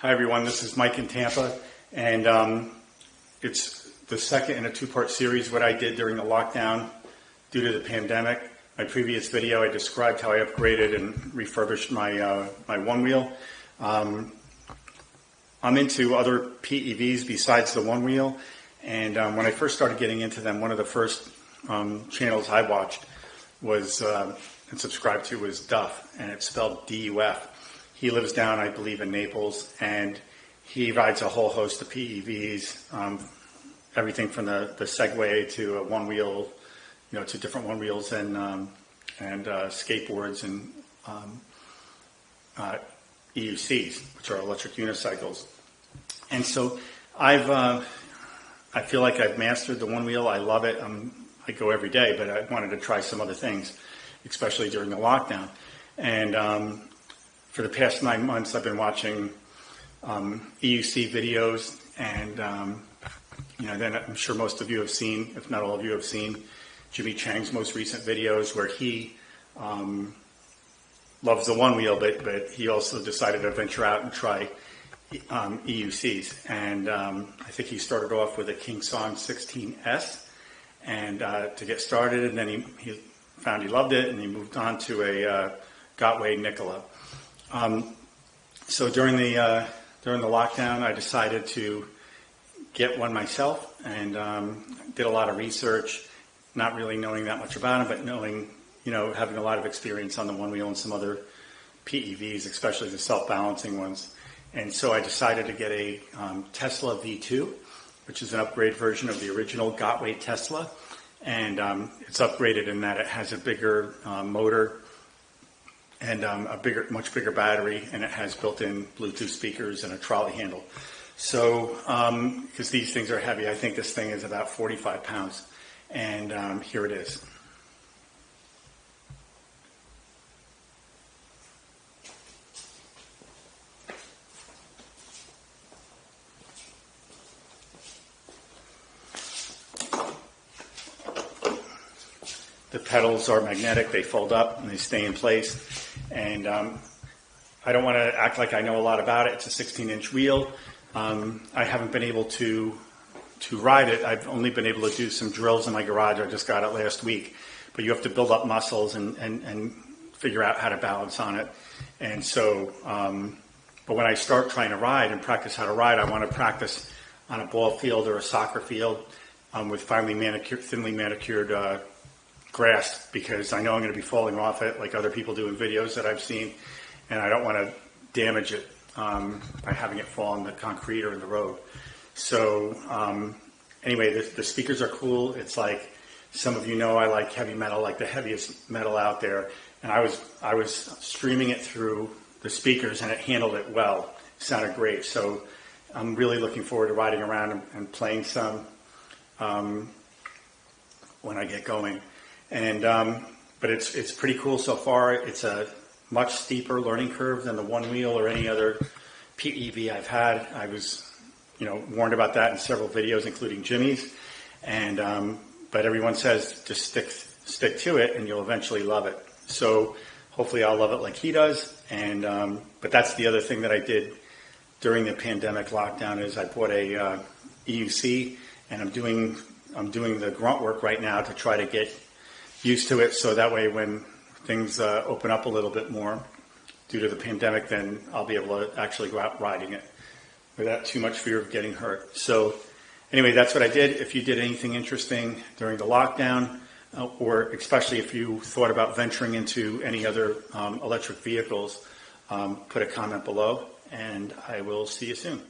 Hi everyone, this is Mike in Tampa, and it's the second in a two-part series what I did during the lockdown due to the pandemic. My previous video I described how I upgraded and refurbished my Onewheel. I'm into other PEVs besides the Onewheel, and when I first started getting into them, one of the first channels I watched was and subscribed to was Duff, and it's spelled D-U-F. He lives down, I believe, in Naples, and he rides a whole host of PEVs, everything from the Segway to a Onewheel, to different Onewheels and skateboards and EUCs, which are electric unicycles. And so I feel like I've mastered the Onewheel. I love it. I go every day, but I wanted to try some other things, especially during the lockdown. And for the past 9 months, I've been watching EUC videos, and then I'm sure most of you have seen, if not all of you have seen, Jimmy Chang's most recent videos where he loves the Onewheel, but he also decided to venture out and try EUCs. And I think he started off with a King Song 16S, and to get started, and then he found he loved it, and he moved on to a Gotway Tesla. So during the lockdown, I decided to get one myself, and did a lot of research, not really knowing that much about it, but knowing, having a lot of experience on the Onewheel and some other PEVs, especially the self-balancing ones. And so I decided to get a Tesla V2, which is an upgrade version of the original Gotway Tesla, and it's upgraded in that it has a bigger motor and much bigger battery, and it has built-in Bluetooth speakers and a trolley handle. So, because these things are heavy, I think this thing is about 45 pounds, and here it is. The pedals are magnetic, they fold up and they stay in place. And I don't want to act like I know a lot about it. It's a 16-inch wheel. I haven't been able to ride it. I've only been able to do some drills in my garage. I just got it last week. But you have to build up muscles and figure out how to balance on it. And so, but when I start trying to ride and practice how to ride, I want to practice on a ball field or a soccer field with thinly manicured grass, because I know I'm going to be falling off it like other people do in videos that I've seen, and I don't want to damage it by having it fall on the concrete or in the road. So anyway, the speakers are cool. It's like, some of you know I like heavy metal, like the heaviest metal out there, and I was streaming it through the speakers, and it handled it well. It sounded great. So I'm really looking forward to riding around and playing some when I get going. And but it's pretty cool so far. It's a much steeper learning curve than the Onewheel or any other PEV I've had. I was, warned about that in several videos, including Jimmy's. And but everyone says just stick to it, and you'll eventually love it. So hopefully I'll love it like he does. And but that's the other thing that I did during the pandemic lockdown is I bought a EUC, and I'm doing the grunt work right now to try to get used to it, so that way when things open up a little bit more due to the pandemic, then I'll be able to actually go out riding it without too much fear of getting hurt. So anyway, that's what I did. If you did anything interesting during the lockdown, or especially if you thought about venturing into any other electric vehicles, put a comment below, and I will see you soon.